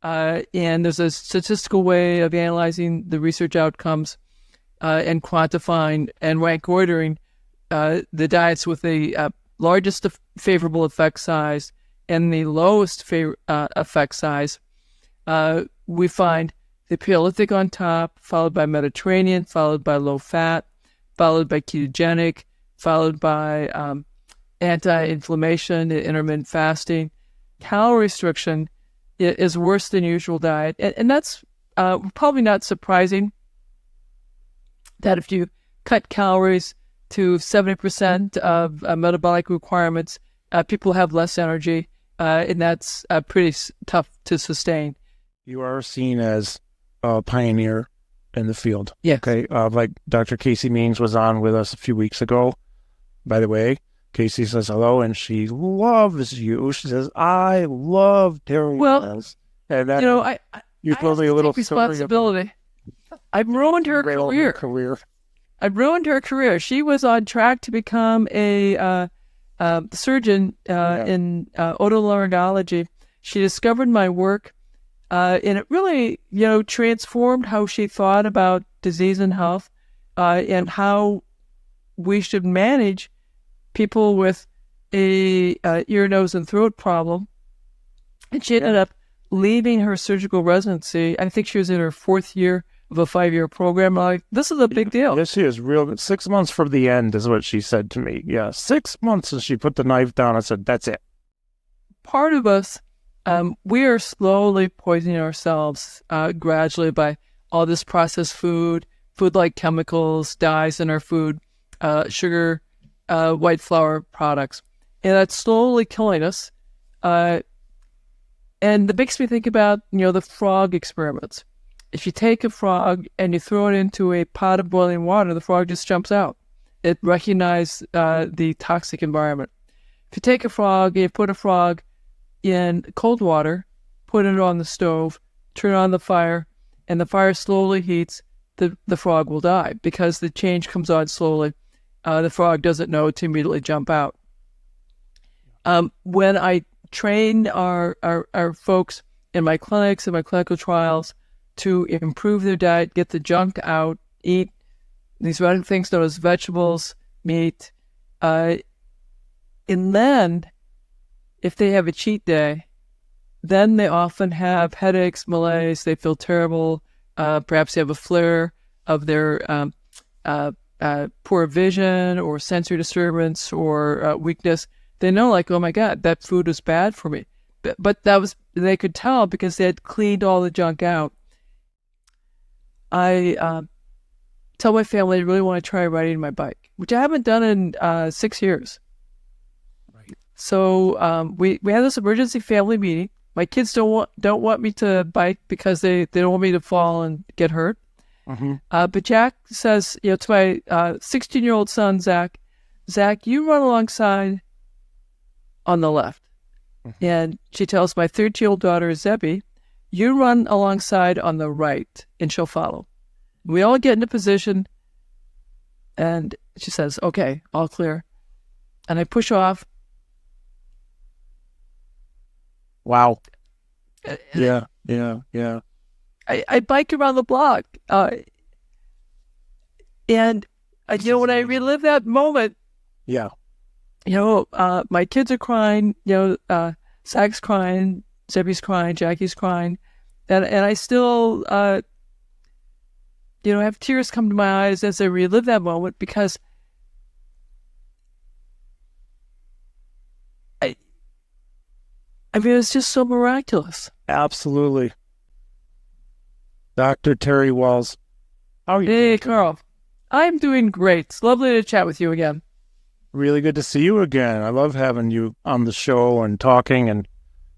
And there's a statistical way of analyzing the research outcomes and quantifying and rank ordering the diets with the largest favorable effect size and the lowest effect size. We find the Paleolithic on top, followed by Mediterranean, followed by low fat, followed by ketogenic, followed by anti-inflammation, intermittent fasting. Calorie restriction is worse than usual diet. And that's probably not surprising that if you cut calories to 70% of metabolic requirements, people have less energy, and that's pretty tough to sustain. You are seen as a pioneer in the field. Yes. Okay. Like Dr. Casey Means was on with us a few weeks ago. By the way, Casey says hello, and she loves you. She says, I love Terry. Well, and that, you told me a little responsibility. I've ruined her career. I've ruined her career. She was on track to become a surgeon in otolaryngology. She discovered my work, and it really, transformed how she thought about disease and health, and how we should manage people with a ear, nose, and throat problem. And she ended up leaving her surgical residency. I think she was in her 4th year of a 5-year program. I'm like, this is a big deal. Yes, she is real good. 6 months from the end is what she said to me. Yeah, 6 months, and she put the knife down and said, that's it. Part of us, we are slowly poisoning ourselves gradually by all this processed food-like chemicals, dyes in our food, sugar, white flour products. And that's slowly killing us. And it makes me think about, the frog experiments. If you take a frog and you throw it into a pot of boiling water, the frog just jumps out. It recognizes the toxic environment. If you take a frog and you put a frog in cold water, put it on the stove, turn on the fire, and the fire slowly heats, the frog will die because the change comes on slowly. The frog doesn't know to immediately jump out. When I train our folks in my clinics and my clinical trials to improve their diet, get the junk out, eat these things known as vegetables, meat, and then if they have a cheat day, then they often have headaches, malaise, they feel terrible, perhaps they have a flare of their poor vision or sensory disturbance or weakness. They know, like, oh my God, that food was bad for me. But they could tell because they had cleaned all the junk out. I tell my family I really want to try riding my bike, which I haven't done in 6 years. Right. So we had this emergency family meeting. My kids don't want me to bike because they don't want me to fall and get hurt. Mm-hmm. But Jack says, to my 16-year-old son, Zach, you run alongside on the left. Mm-hmm. And she tells my 13-year-old daughter, Zebby, you run alongside on the right, and she'll follow. We all get into position, and she says, okay, all clear. And I push off. Wow. Yeah. I bike around the block. And, when I relive that moment, yeah. My kids are crying, Zach's crying, Zebby's crying, Jackie's crying. And I still, have tears come to my eyes as I relive that moment because it's just so miraculous. Absolutely. Dr. Terry Wahls, how are you? Hey, Carl. I'm doing great. It's lovely to chat with you again. Really good to see you again. I love having you on the show and talking and,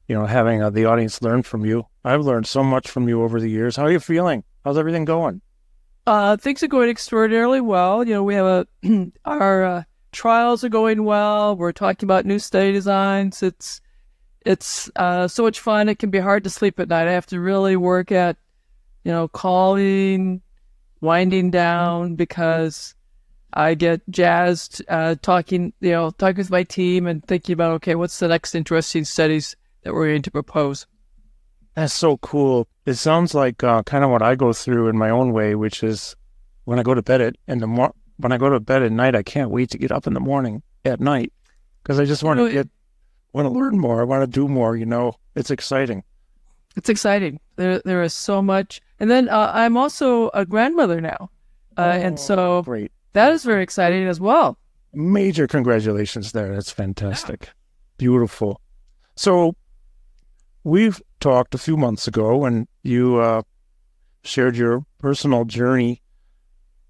having the audience learn from you. I've learned so much from you over the years. How are you feeling? How's everything going? Things are going extraordinarily well. We have our trials are going well. We're talking about new study designs. It's so much fun. It can be hard to sleep at night. I have to really work at, calling, winding down because I get jazzed talking with my team and thinking about, okay, what's the next interesting studies that we're going to propose? That's so cool. It sounds like kind of what I go through in my own way, which is when I go to bed when I go to bed at night, I can't wait to get up in the morning at night because I just want to learn more. I want to do more. It's exciting. It's exciting. There is so much. And then I'm also a grandmother now. And so great. That is very exciting as well. Major congratulations there. That's fantastic. Yeah. Beautiful. So we've talked a few months ago and you shared your personal journey.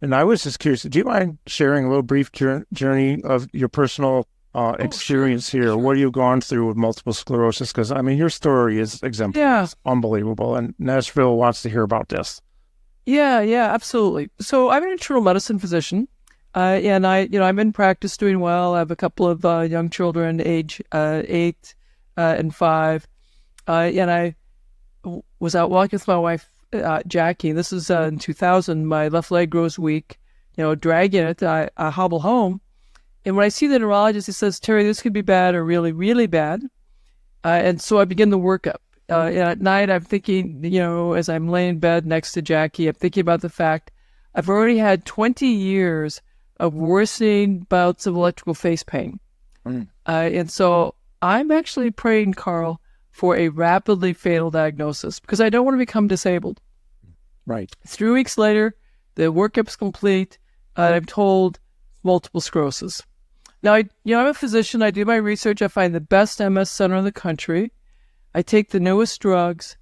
And I was just curious, do you mind sharing a little brief journey of your personal experience here? Sure. What have you gone through with multiple sclerosis? Because, I mean, your story is exemplary. Yeah. It's unbelievable. And Nashville wants to hear about this. Yeah, absolutely. So I'm an internal medicine physician. And I'm in practice doing well. I have a couple of young children, age 8 and 5. And I was out walking with my wife, Jackie. This is in 2000. My left leg grows weak, dragging it. I hobble home. And when I see the neurologist, he says, Terry, this could be bad or really, really bad. And so I begin the workup. And at night, I'm thinking, as I'm laying in bed next to Jackie, I'm thinking about the fact I've already had 20 years of worsening bouts of electrical face pain. And so I'm actually praying, Carl, for a rapidly fatal diagnosis because I don't want to become disabled. Right. 3 weeks later, the workup's complete. I'm told multiple sclerosis. Now, I'm a physician. I do my research. I find the best MS center in the country. I take the newest drugs.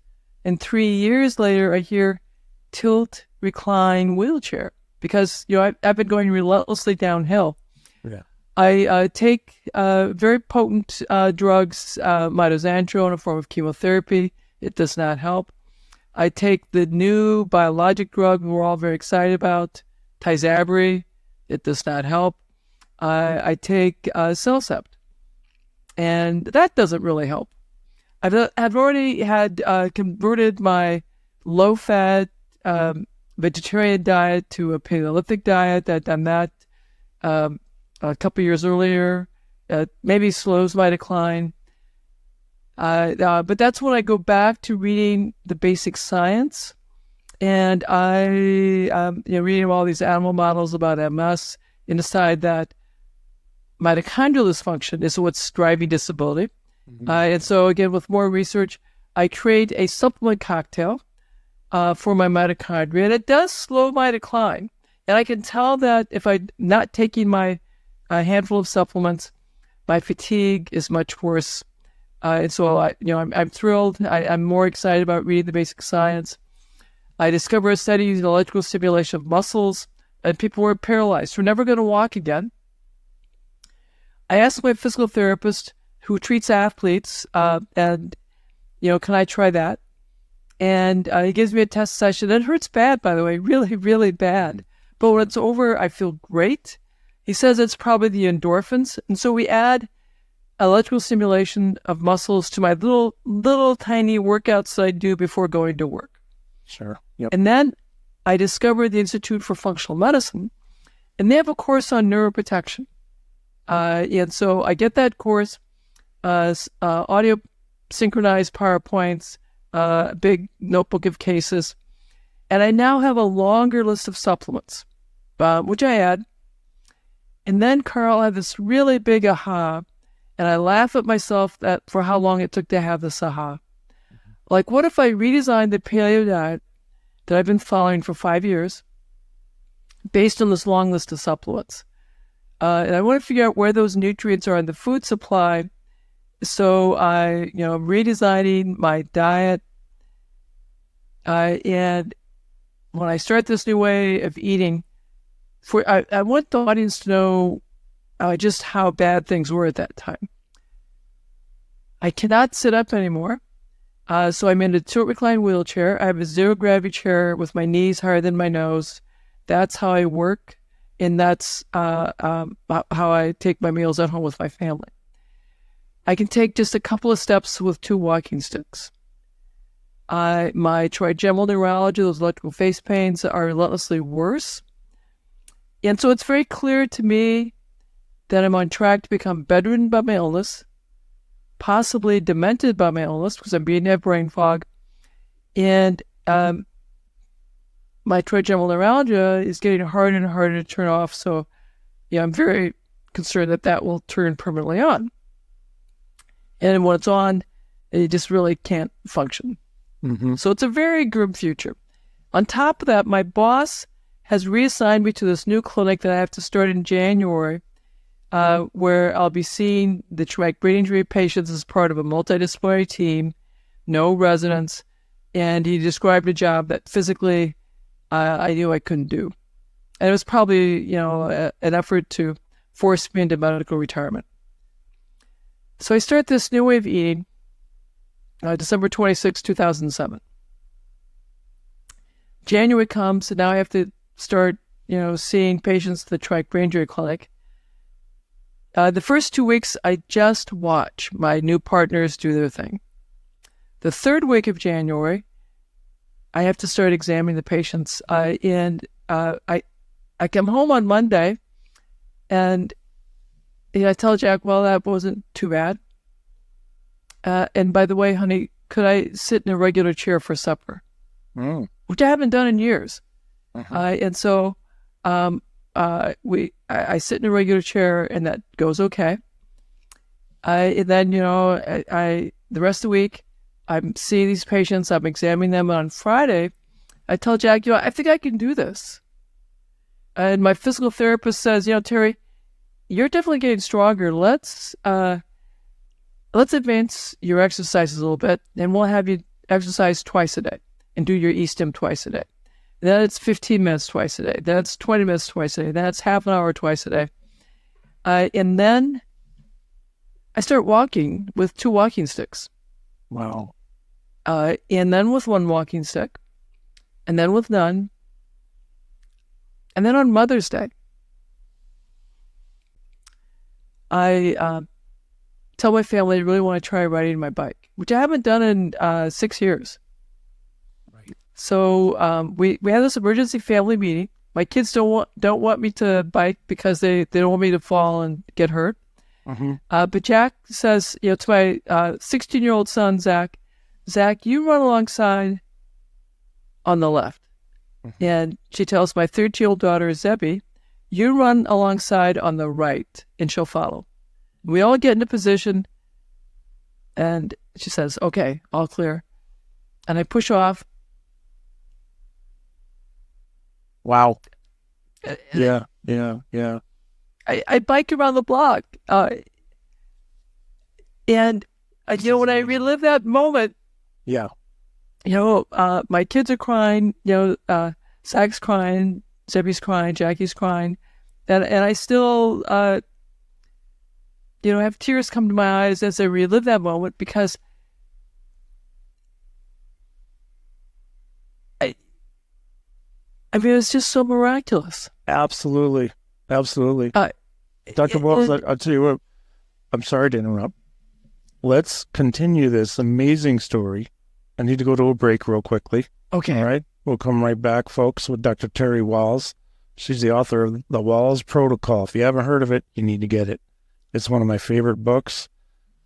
And 3 years later, I hear tilt, recline, wheelchair. Because, I've been going relentlessly downhill. Yeah. I take very potent drugs, mitoxantrone in a form of chemotherapy. It does not help. I take the new biologic drug we're all very excited about, Tysabri. It does not help. I take Cellcept. And that doesn't really help. I've already had converted my low-fat vegetarian diet to a Paleolithic diet. I've done that a couple years earlier. Maybe slows my decline. But that's when I go back to reading the basic science. And I, reading all these animal models about MS and decide that mitochondrial dysfunction is what's driving disability. Mm-hmm. And so, again, with more research, I create a supplement cocktail for my mitochondria, and it does slow my decline. And I can tell that if I'm not taking my handful of supplements, my fatigue is much worse. And so, I'm thrilled. I'm more excited about reading the basic science. I discovered a study using electrical stimulation of muscles, and people were paralyzed. We're never going to walk again. I asked my physical therapist, who treats athletes, and can I try that? And he gives me a test session. It hurts bad, by the way, really, really bad. But when it's over, I feel great. He says it's probably the endorphins. And so we add electrical stimulation of muscles to my little tiny workouts that I do before going to work. Sure. Yep. And then I discovered the Institute for Functional Medicine, and they have a course on neuroprotection. And so I get that course, audio synchronized PowerPoints, a big notebook of cases, and I now have a longer list of supplements, which I add. And then, Carl, I have this really big aha, and I laugh at myself for how long it took to have this aha. Mm-hmm. Like, what if I redesigned the paleo diet that I've been following for 5 years based on this long list of supplements? And I want to figure out where those nutrients are in the food supply. So I, redesigning my diet. And when I start this new way of eating, I want the audience to know just how bad things were at that time. I cannot sit up anymore. So I'm in a tilt recline wheelchair. I have a zero gravity chair with my knees higher than my nose. That's how I work. And that's how I take my meals at home with my family. I can take just a couple of steps with 2 walking sticks. My trigeminal neuralgia, those electrical face pains, are relentlessly worse. And so it's very clear to me that I'm on track to become bedridden by my illness, possibly demented by my illness because I'm beginning to have brain fog, And my trigeminal neuralgia is getting harder and harder to turn off. So, I'm very concerned that will turn permanently on. And when it's on, it just really can't function. Mm-hmm. So it's a very grim future. On top of that, my boss has reassigned me to this new clinic that I have to start in January, where I'll be seeing the traumatic brain injury patients as part of a multidisciplinary team, no residents, and he described a job that physically I knew I couldn't do. And it was probably, an effort to force me into medical retirement. So I start this new way of eating December 26, 2007. January comes, and now I have to start, seeing patients at the traumatic brain injury clinic. The first 2 weeks, I just watch my new partners do their thing. The third week of January, I have to start examining the patients. And I come home on Monday, and I tell Jack, well, that wasn't too bad. And by the way, honey, could I sit in a regular chair for supper? Mm. Which I haven't done in years. Uh-huh. And so I sit in a regular chair, and that goes okay. And then, the rest of the week, I'm seeing these patients, I'm examining them. On Friday, I tell Jack, I think I can do this. And my physical therapist says, Terry, you're definitely getting stronger. Let's advance your exercises a little bit, and we'll have you exercise twice a day and do your E-stim twice a day. Then it's 15 minutes twice a day. Then it's 20 minutes twice a day. Then it's half an hour twice a day. And then I start walking with 2 walking sticks. Wow. And then with 1 walking stick. And then with none. And then on Mother's Day, I tell my family I really want to try riding my bike, which I haven't done in 6 years. Right. So we have this emergency family meeting. My kids don't want me to bike because they don't want me to fall and get hurt. Mm-hmm. But Jack says, to my 16-year-old son, Zach, you run alongside on the left. Mm-hmm. And she tells my 13-year-old daughter, Zebby, you run alongside on the right, and she'll follow. We all get into position, and she says, okay, all clear. And I push off. Wow. Yeah. I bike around the block. And, when I relive that moment, yeah, my kids are crying, Zach's crying, Zebby's crying, Jackie's crying. And I still, have tears come to my eyes as I relive that moment, because it was just so miraculous. Absolutely. Dr. Wahls, I'll tell you what, I'm sorry to interrupt. Let's continue this amazing story. I need to go to a break real quickly. Okay. All right. We'll come right back, folks, with Dr. Terry Wahls. She's the author of The Wahls Protocol. If you haven't heard of it, you need to get it. It's one of my favorite books.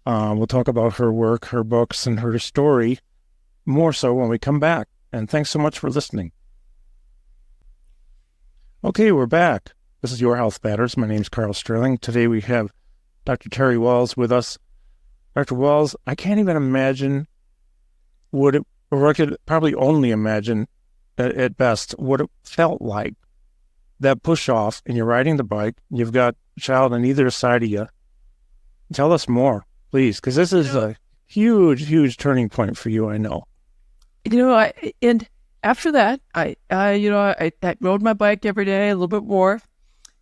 We'll talk about her work, her books, and her story more so when we come back. And thanks so much for listening. Okay, we're back. This is Your Health Matters. My name is Carl Sterling. Today we have Dr. Terry Wahls with us. Dr. Wahls, I can't even imagine or I could probably only imagine at best what it felt like. That push off, and you're riding the bike. You've got a child on either side of you. Tell us more, please, because this is a huge turning point for you, I know. And after that, I rode my bike every day, a little bit more.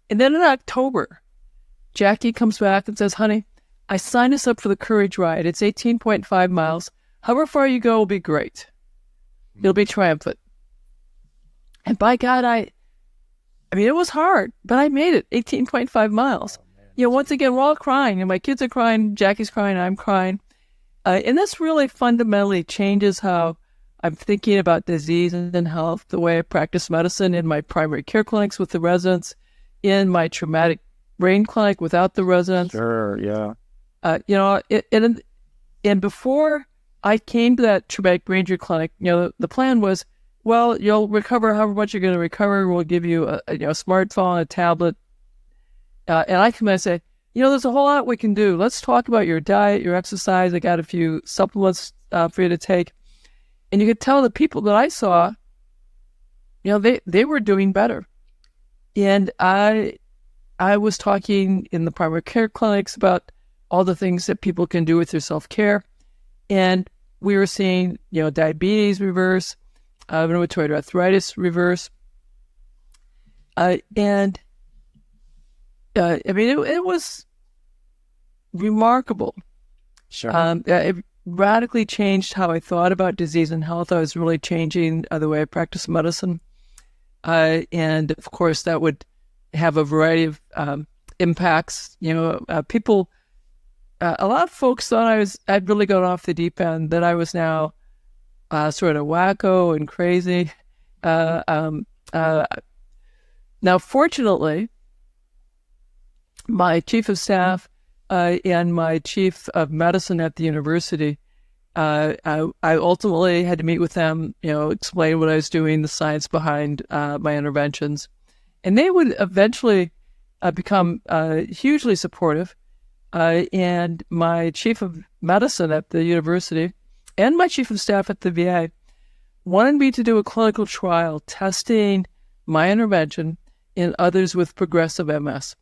And then in October, Jackie comes back and says, honey, I signed us up for the Courage Ride. It's 18.5 miles. However far you go will be great. It'll be triumphant. And by God, it was hard, but I made it, 18.5 miles. Once again, we're all crying, and my kids are crying, Jackie's crying, I'm crying. And this really fundamentally changes how I'm thinking about disease and health, the way I practice medicine in my primary care clinics with the residents, in my traumatic brain clinic without the residents. Sure, yeah. And before I came to that traumatic brain injury clinic. The plan was, well, you'll recover however much you're going to recover. We'll give you a smartphone, a tablet. And I come in and say, there's a whole lot we can do. Let's talk about your diet, your exercise. I got a few supplements for you to take. And you could tell the people that I saw, they were doing better. And I was talking in the primary care clinics about all the things that people can do with their self-care. And we were seeing, diabetes reverse, rheumatoid arthritis reverse. It was remarkable. Sure. It radically changed how I thought about disease and health. I was really changing the way I practice medicine. And of course, that would have a variety of impacts. People, a lot of folks thought I'd really gone off the deep end, that I was now sort of wacko and crazy. Now, fortunately, my chief of staff and my chief of medicine at the university, I ultimately had to meet with them, explain what I was doing, the science behind my interventions. And they would eventually become hugely supportive. And my chief of medicine at the university and my chief of staff at the VA wanted me to do a clinical trial testing my intervention in others with progressive MS.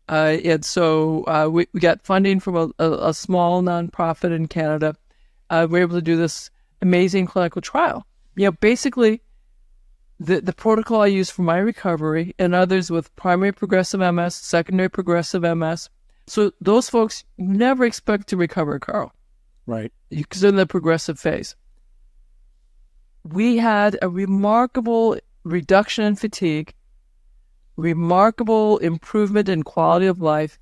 And so we got funding from a small nonprofit in Canada. We were able to do this amazing clinical trial. Basically, the protocol I use for my recovery and others with primary progressive MS, secondary progressive MS. So those folks never expect to recover, Carl. Right. Because they're in the progressive phase. We had a remarkable reduction in fatigue, remarkable improvement in quality of life,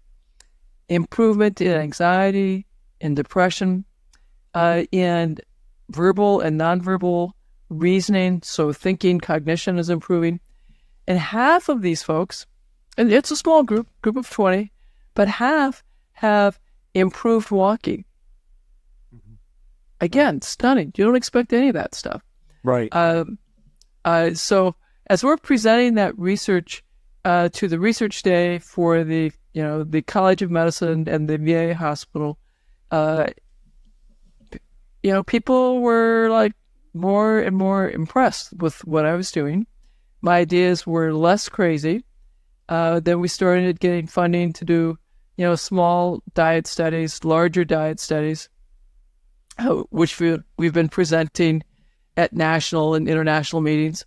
improvement in anxiety, in depression, and verbal and nonverbal reasoning. So thinking, cognition is improving. And half of these folks, and it's a small group of 20, but half have improved walking. Mm-hmm. Again, stunning. You don't expect any of that stuff. Right. So as we're presenting that research to the research day for the College of Medicine and the VA hospital, people were like more and more impressed with what I was doing. My ideas were less crazy. Then we started getting funding to do, small diet studies, larger diet studies, which we've been presenting at national and international meetings.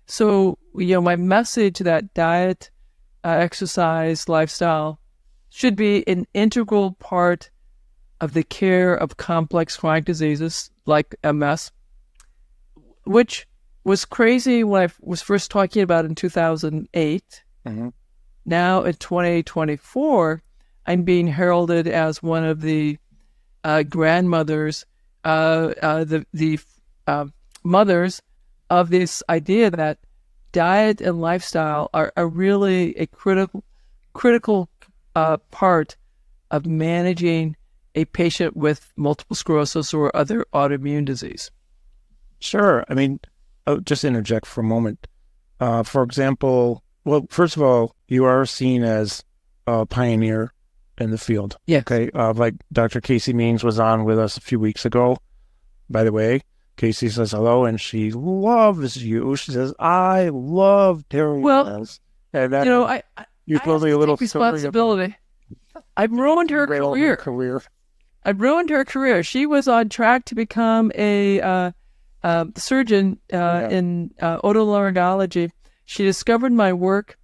So, my message that diet, exercise, lifestyle should be an integral part of the care of complex chronic diseases like MS, which was crazy when I was first talking about in 2008. Mm-hmm. Now in 2024, I'm being heralded as one of the grandmothers, the mothers of this idea that diet and lifestyle are really a critical part of managing a patient with multiple sclerosis or other autoimmune disease. Sure. I mean, I'll just interject for a moment. For example, well, first of all, you are seen as a pioneer in the field. Yes. Okay. Like Dr. Casey Means was on with us a few weeks ago. By the way, Casey says hello, and she loves you. She says, "I love Terry." Well, and that, you told me a little responsibility. I've ruined her career. I've ruined her career. She was on track to become a surgeon in otolaryngology. She discovered my work,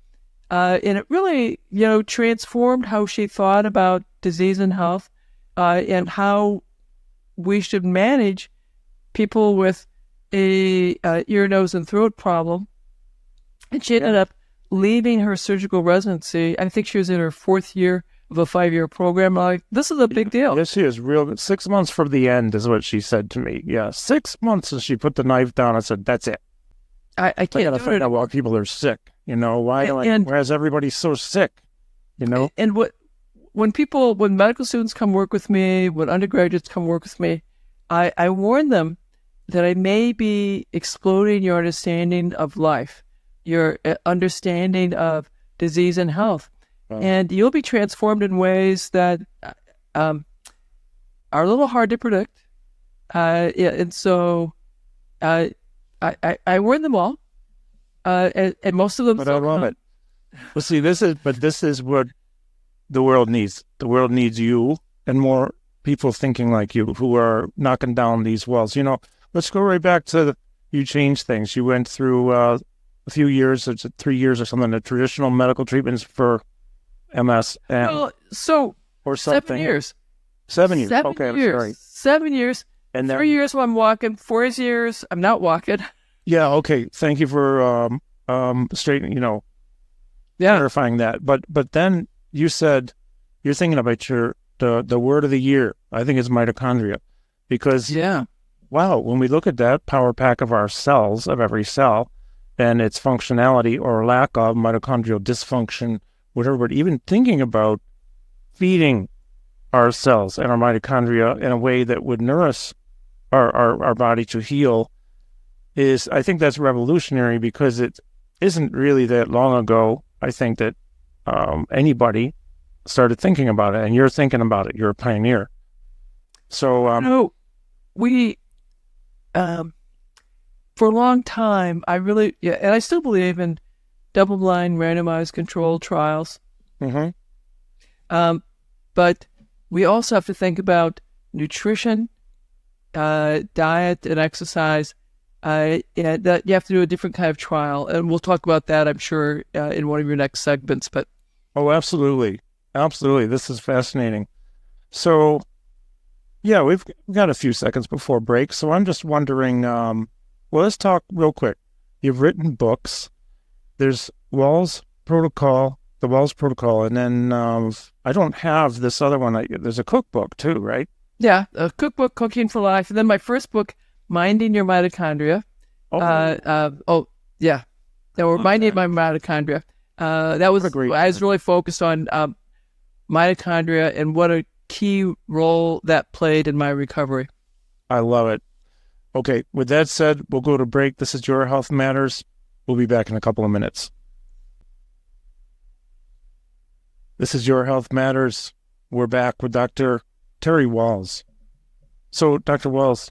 and it really, transformed how she thought about disease and health, and how we should manage people with a ear, nose, and throat problem. And she ended up leaving her surgical residency. I think she was in her 4th year of a 5-year program. I'm like, this is a big deal. Yes, she is real. 6 months from the end is what she said to me. Yeah, 6 months, and she put the knife down and said, "That's it." I can't I gotta do find it. out why people are sick. Why is everybody so sick? And when medical students come work with me, when undergraduates come work with me, I warn them that I may be exploding your understanding of life, your understanding of disease and health. And you'll be transformed in ways that are a little hard to predict. And so I warn them all. And most of them. But I love it. Well, see, this is what the world needs. The world needs you and more people thinking like you who are knocking down these walls. You know, let's go right back to you changed things. You went through a few years, 3 years or something, the traditional medical treatments for MS. Or something. 7 years. 7 years. 7 Okay, years. I'm sorry. 7 years. And then, 3 years when I'm walking. 4 years I'm not walking. Yeah. Okay. Thank you for straightening. Clarifying that. But then you said you're thinking about the word of the year. I think it's mitochondria, because wow, when we look at that power pack of our cells, of every cell, and its functionality or lack of mitochondrial dysfunction, whatever, but even thinking about feeding our cells and our mitochondria in a way that would nourish our body to heal I think that's revolutionary, because it isn't really that long ago, I think, that anybody started thinking about it, and you're thinking about it. You're a pioneer. So, we, for a long time, and I still believe in double-blind, randomized, controlled trials. But we also have to think about nutrition, diet, and exercise. That you have to do a different kind of trial, and we'll talk about that, I'm sure, in one of your next segments. But absolutely, this is fascinating. So, yeah, we've got a few seconds before break, so I'm just wondering. Well, let's talk real quick. You've written books. There's Wahls Protocol, the Wahls Protocol, and then I don't have this other one. There's a cookbook too, right? Yeah, a cookbook, Cooking for Life, and then my first book, Minding Your Mitochondria. Minding My Mitochondria. That was I was really focused on mitochondria and what a key role that played in my recovery. I love it. Okay, with that said, we'll go to break. This is Your Health Matters. We'll be back in a couple of minutes. This is Your Health Matters. We're back with Dr. Terry Wahls. So, Dr. Wahls,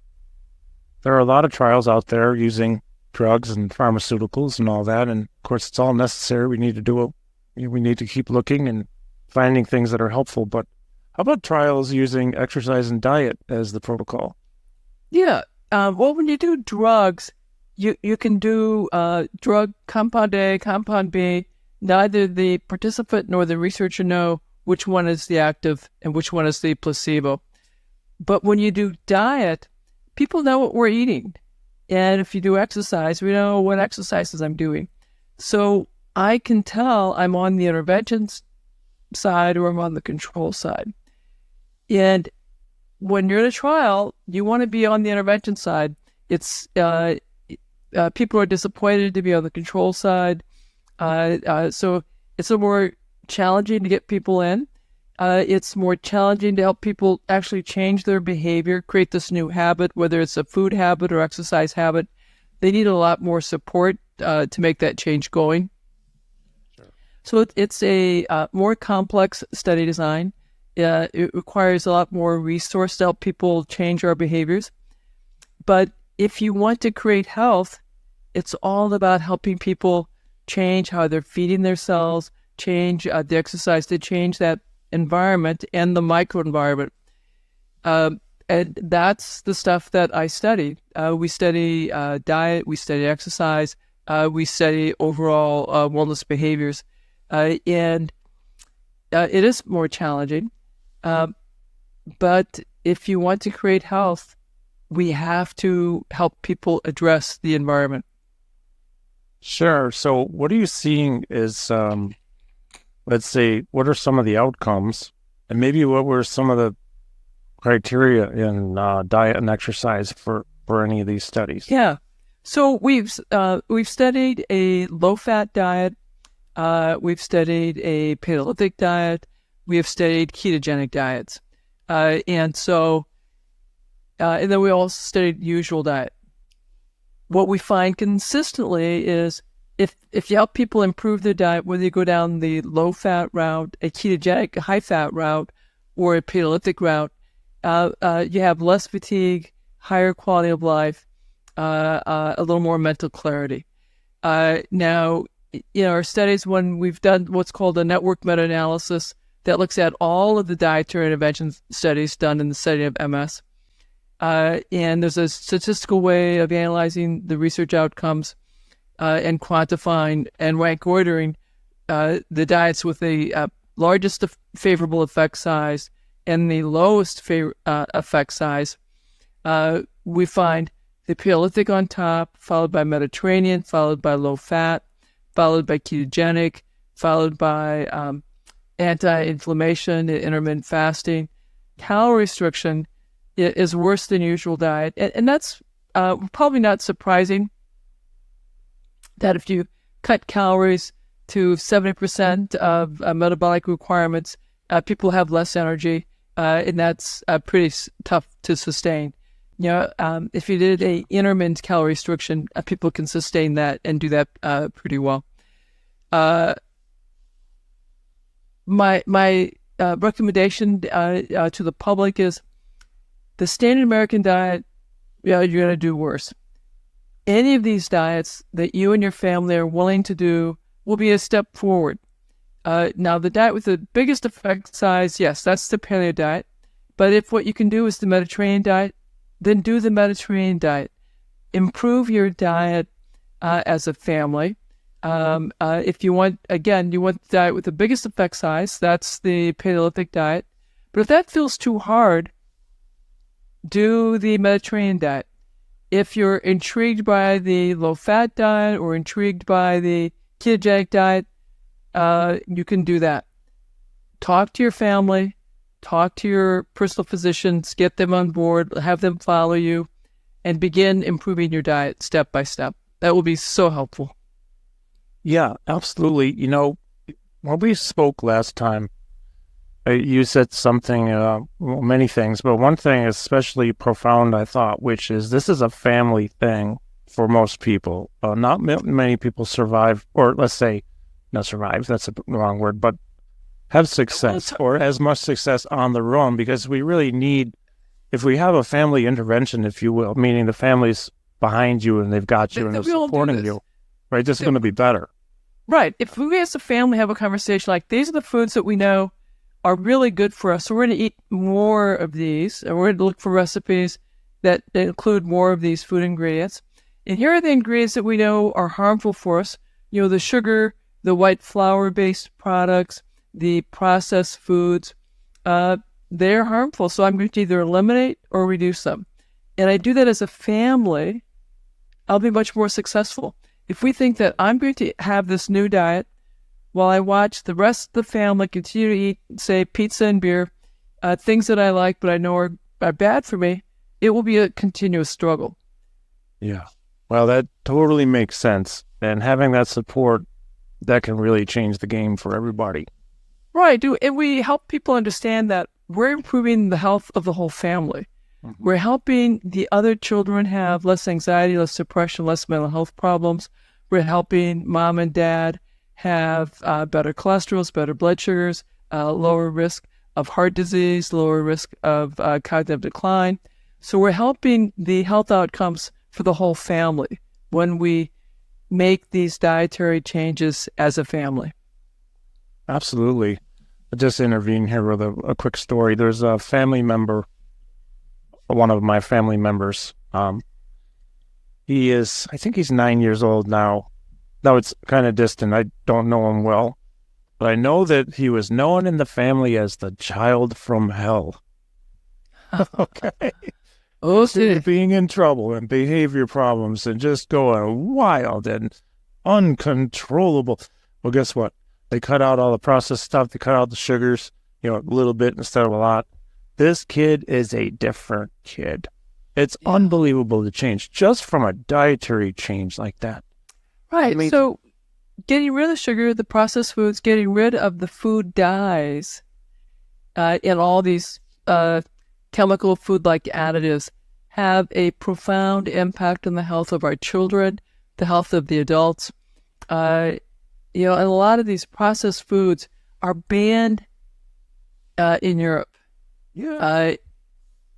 there are a lot of trials out there using drugs and pharmaceuticals and all that, and of course it's all necessary. We need to do it. We need to keep looking and finding things that are helpful. But how about trials using exercise and diet as the protocol? Yeah. Well, when you do drugs, you can do drug compound A, compound B. Neither the participant nor the researcher know which one is the active and which one is the placebo. But when you do diet, people know what we're eating. And if you do exercise, we know what exercises I'm doing. So I can tell I'm on the intervention side or I'm on the control side. And when you're in a trial, you want to be on the intervention side. It's people are disappointed to be on the control side. So it's a more challenging to get people in. It's more challenging to help people actually change their behavior, create this new habit, whether it's a food habit or exercise habit. They need a lot more support to make that change going. Sure. So it's a more complex study design. It requires a lot more resource to help people change our behaviors. But if you want to create health, it's all about helping people change how they're feeding their cells, change the exercise to change that environment and the microenvironment. And that's the stuff that I study. We study diet, we study exercise, we study overall wellness behaviors. And it is more challenging. But if you want to create health, we have to help people address the environment. Sure. So what are you seeing is, let's say, what are some of the outcomes, and maybe what were some of the criteria in diet and exercise for any of these studies? Yeah. So we've studied a low-fat diet. We've studied a Paleolithic diet. We have studied ketogenic diets. And so And then we also studied usual diet. What we find consistently is if you help people improve their diet, whether you go down the low-fat route, a ketogenic high-fat route, or a Paleolithic route, you have less fatigue, higher quality of life, a little more mental clarity. Now, our studies, when we've done what's called a network meta-analysis that looks at all of the dietary intervention studies done in the setting of MS, and there's a statistical way of analyzing the research outcomes and quantifying and rank ordering the diets with the largest favorable effect size and the lowest effect size. We find the Paleolithic on top, followed by Mediterranean, followed by low-fat, followed by ketogenic, followed by anti-inflammation, intermittent fasting. Calorie restriction is worse than usual diet. And that's probably not surprising that if you cut calories to 70% of metabolic requirements, people have less energy, and that's pretty tough to sustain. If you did a intermittent calorie restriction, people can sustain that and do that pretty well. My recommendation to the public is the standard American diet, you're going to do worse. Any of these diets that you and your family are willing to do will be a step forward. Now, the diet with the biggest effect size, yes, that's the paleo diet. But if what you can do is the Mediterranean diet, then do the Mediterranean diet. Improve your diet as a family. If you want, again, you want the diet with the biggest effect size, that's the Paleolithic diet. But if that feels too hard, do the Mediterranean diet. If you're intrigued by the low-fat diet or intrigued by the ketogenic diet, you can do that. Talk to your family, talk to your personal physicians, get them on board, have them follow you, and begin improving your diet step by step. That will be so helpful. Yeah, absolutely. When we spoke last time, you said something, many things, but one thing especially profound, I thought, which is this is a family thing for most people. Not many people survive, or let's say, not survive, that's the wrong word, but have success or as much success on their own, because we really need, if we have a family intervention, if you will, meaning the family's behind you and they've got you and they're supporting you, right, this is going to be better. Right. If we as a family have a conversation like, these are the foods that we know are really good for us, so we're going to eat more of these, and we're going to look for recipes that include more of these food ingredients. And here are the ingredients that we know are harmful for us. The sugar, the white flour-based products, the processed foods, they're harmful. So I'm going to either eliminate or reduce them. And I do that as a family, I'll be much more successful. If we think that I'm going to have this new diet while I watch the rest of the family continue to eat, say, pizza and beer, things that I like but I know are bad for me, it will be a continuous struggle. Yeah. Well, that totally makes sense. And having that support, that can really change the game for everybody. Right. And we help people understand that we're improving the health of the whole family. Mm-hmm. We're helping the other children have less anxiety, less depression, less mental health problems. We're helping mom and dad have better cholesterol, better blood sugars, lower risk of heart disease, lower risk of cognitive decline. So we're helping the health outcomes for the whole family when we make these dietary changes as a family. Absolutely. I'll just intervene here with a quick story. There's a family member, one of my family members. I think he's 9 years old now. Now it's kind of distant. I don't know him well, but I know that he was known in the family as the child from hell. Okay. Being in trouble and behavior problems and just going wild and uncontrollable. Well, guess what? They cut out all the processed stuff. They cut out the sugars, a little bit instead of a lot. This kid is a different kid. It's unbelievable to change just from a dietary change like that. Right. So getting rid of sugar, the processed foods, getting rid of the food dyes and all these chemical food-like additives have a profound impact on the health of our children, the health of the adults. And a lot of these processed foods are banned in Europe. Yeah.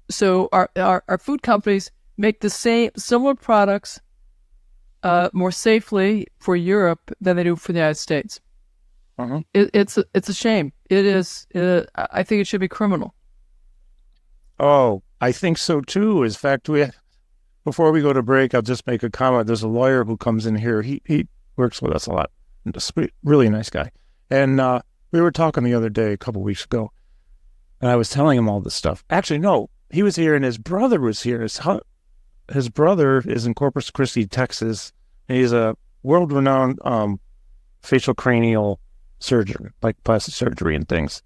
So our food companies make the similar products more safely for Europe than they do for the United States. Uh-huh. It's a shame. It is. I think it should be criminal. Oh, I think so too. In fact, before we go to break, I'll just make a comment. There's a lawyer who comes in here. He works with us a lot. Really nice guy. And we were talking the other day, a couple weeks ago, and I was telling him all this stuff. Actually, no, he was here and his brother was here. His brother is in Corpus Christi, Texas, and he's a world-renowned facial cranial surgeon, like plastic surgery and things.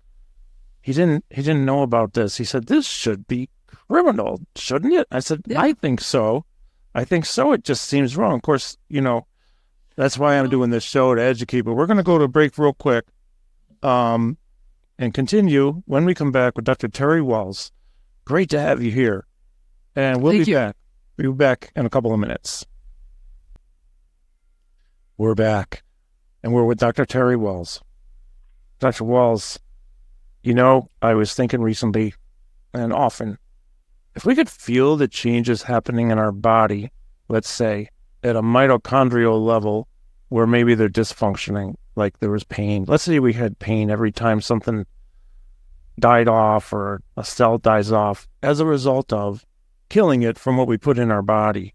He didn't know about this. He said, this should be criminal, shouldn't it? I said, yeah. I think so. It just seems wrong. Of course, that's why I'm doing this show, to educate. But we're going to go to a break real quick and continue when we come back with Dr. Terry Wahls. Great to have you here. And we'll be back. We'll be back in a couple of minutes. We're back. And we're with Dr. Terry Wahls. Dr. Wahls, I was thinking recently and often, if we could feel the changes happening in our body, let's say, at a mitochondrial level, where maybe they're dysfunctioning, like there was pain. Let's say we had pain every time something died off or a cell dies off as a result of killing it from what we put in our body.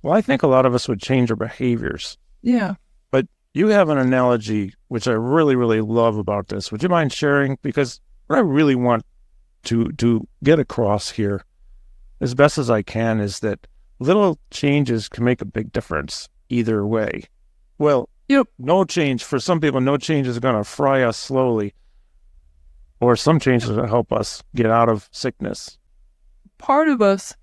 Well, I think a lot of us would change our behaviors. Yeah. But you have an analogy, which I really, really love about this. Would you mind sharing? Because what I really want to get across here, as best as I can, is that little changes can make a big difference either way. Well, no change. For some people, no change is going to fry us slowly, or some changes will help us get out of sickness. Part of us,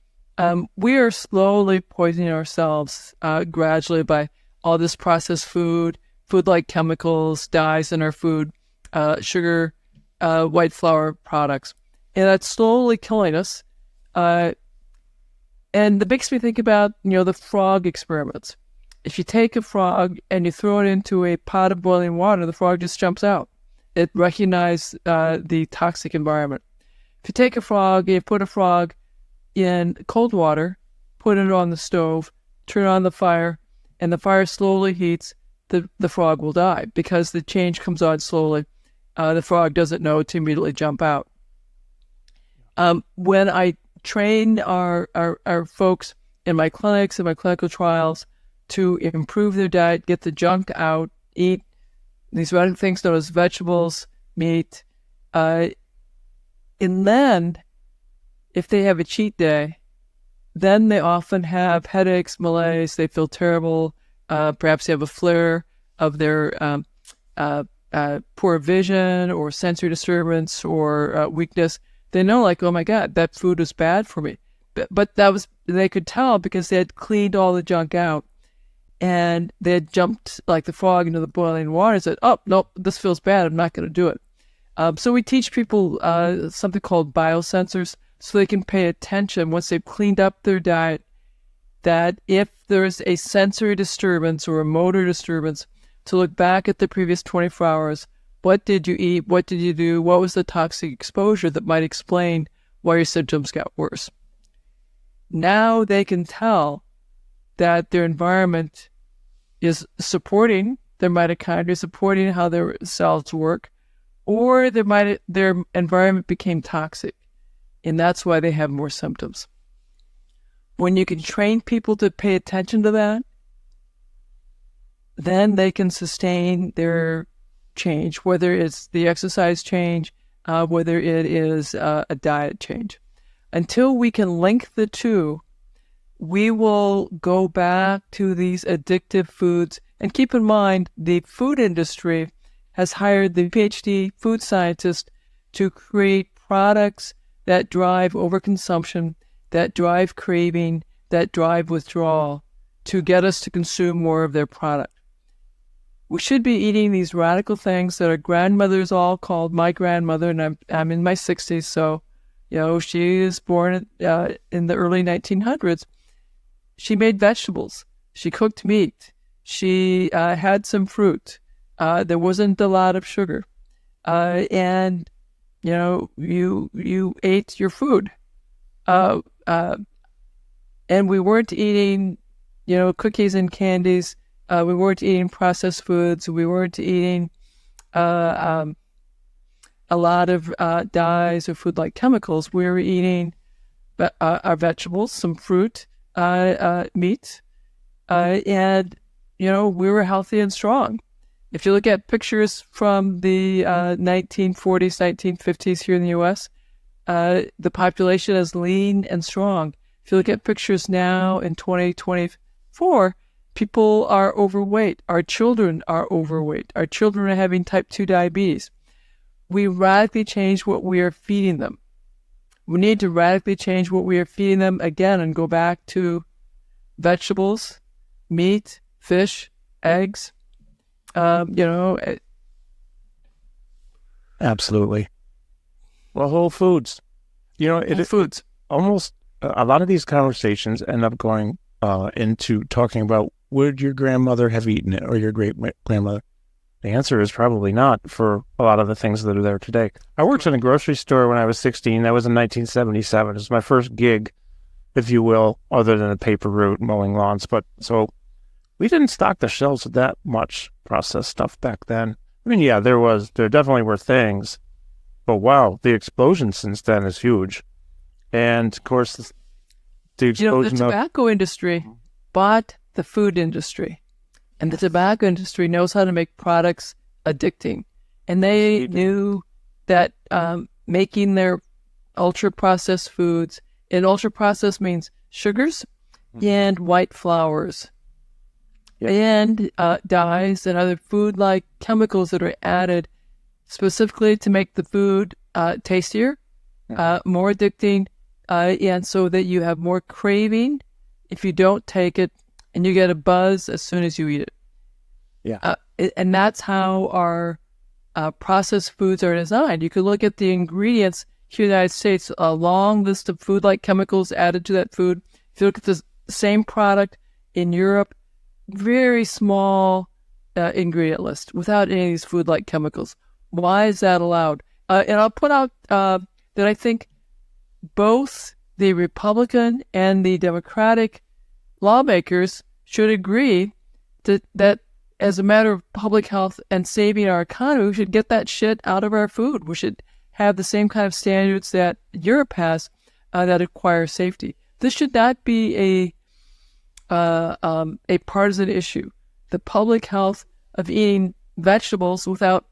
we are slowly poisoning ourselves gradually by all this processed food-like chemicals, dyes in our food, sugar, white flour products. And that's slowly killing us. And that makes me think about, the frog experiments. If you take a frog and you throw it into a pot of boiling water, the frog just jumps out. It recognizes the toxic environment. If you take a frog and you put a frog in cold water, put it on the stove, turn on the fire, and the fire slowly heats, the frog will die because the change comes on slowly. The frog doesn't know to immediately jump out. When I train our folks in my clinics and my clinical trials to improve their diet, get the junk out, eat these things known as vegetables, meat, and then if they have a cheat day, then they often have headaches, malaise, they feel terrible, perhaps they have a flare of their poor vision or sensory disturbance or weakness. They know, like, oh my God, that food was bad for me. But they could tell because they had cleaned all the junk out and they had jumped like the frog into the boiling water and said, oh, nope, this feels bad, I'm not going to do it. So we teach people something called biosensors so they can pay attention once they've cleaned up their diet, that if there's a sensory disturbance or a motor disturbance, to look back at the previous 24 hours. What did you eat? What did you do? What was the toxic exposure that might explain why your symptoms got worse? Now they can tell that their environment is supporting their mitochondria, supporting how their cells work, or their environment became toxic, and that's why they have more symptoms. When you can train people to pay attention to that, then they can sustain their change, whether it's the exercise change, whether it is a diet change. Until we can link the two, we will go back to these addictive foods. And keep in mind, the food industry has hired the PhD food scientist to create products that drive overconsumption, that drive craving, that drive withdrawal, to get us to consume more of their product. We should be eating these radical things that our grandmothers all called, my grandmother, and I'm in my 60s, so She was born in the early 1900s. She made vegetables. She cooked meat. She had some fruit. There wasn't a lot of sugar. And, you ate your food. And we weren't eating, cookies and candies. We weren't eating processed foods. We weren't eating a lot of dyes or food-like chemicals. We were eating our vegetables, some fruit, meat, and, we were healthy and strong. If you look at pictures from the 1940s, 1950s here in the U.S., the population is lean and strong. If you look at pictures now in 2024, people are overweight. Our children are overweight. Our children are having type 2 diabetes. We radically change what we are feeding them. We need to radically change what we are feeding them again and go back to vegetables, meat, fish, eggs, Absolutely. Well, Whole Foods. Whole Foods. Almost a lot of these conversations end up going into talking about, would your grandmother have eaten it, or your great-grandmother? The answer is probably not for a lot of the things that are there today. I worked in a grocery store when I was 16. That was in 1977. It was my first gig, if you will, other than a paper route, mowing lawns. But so we didn't stock the shelves with that much processed stuff back then. I mean, yeah, there definitely were things, but wow, the explosion since then is huge. And of course, the explosion the tobacco industry bought the food industry, and the tobacco industry knows how to make products addicting. And they knew that making their ultra-processed foods, and ultra-processed means sugars and white flours, and dyes and other food-like chemicals that are added specifically to make the food tastier, more addicting, and so that you have more craving if you don't take it, and you get a buzz as soon as you eat it. Yeah. And that's how our processed foods are designed. You could look at the ingredients here in the United States, a long list of food-like chemicals added to that food. If you look at the same product in Europe, very small ingredient list without any of these food-like chemicals. Why is that allowed? And I'll put out that I think both the Republican and the Democratic lawmakers should agree that as a matter of public health and saving our economy, we should get that shit out of our food. We should have the same kind of standards that Europe has that require safety. This should not be a partisan issue. The public health of eating vegetables without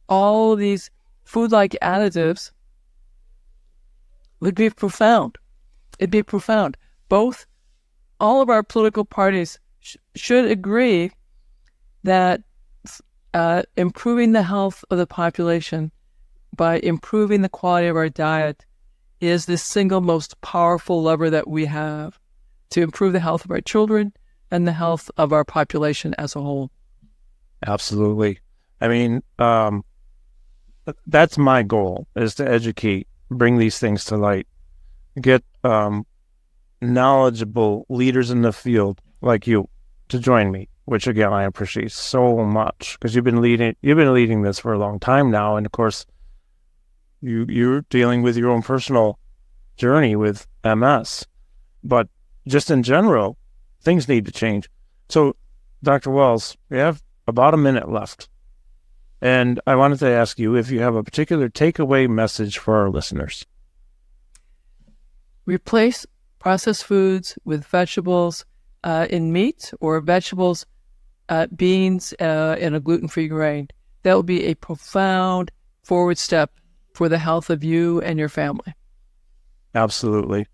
all these food-like additives would be profound. It'd be profound. All of our political parties should agree that improving the health of the population by improving the quality of our diet is the single most powerful lever that we have to improve the health of our children and the health of our population as a whole. Absolutely. I mean, that's my goal, is to educate, bring these things to light, get knowledgeable leaders in the field like you to join me, which again I appreciate so much, because you've been leading this for a long time now, and of course you're dealing with your own personal journey with MS, but just in general, things need to change. So, Dr. Wahls, we have about a minute left, and I wanted to ask you if you have a particular takeaway message for our listeners. Replace processed foods with vegetables in meat, or vegetables, beans, and a gluten-free grain. That will be a profound forward step for the health of you and your family. Absolutely.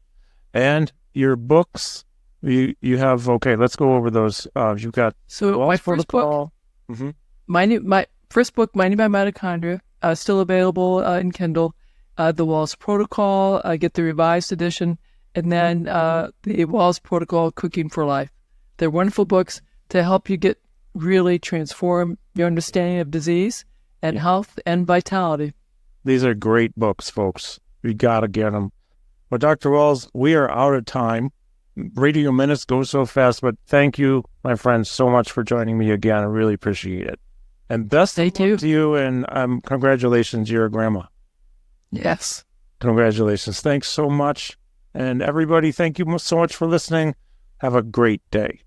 And your books, you have, okay, let's go over those. You've got my first book, my first book, Minding My Mitochondria, still available in Kindle. The Wahls Protocol, get the revised edition, and then the Wahls Protocol, Cooking for Life. They're wonderful books to help you really transform your understanding of disease and health and vitality. These are great books, folks. We got to get them. Well, Dr. Wahls, we are out of time. Radio minutes go so fast, but thank you, my friends, so much for joining me again. I really appreciate it. And best of luck to you, and congratulations, you're a grandma. Yes. Congratulations. Thanks so much. And everybody, thank you so much for listening. Have a great day.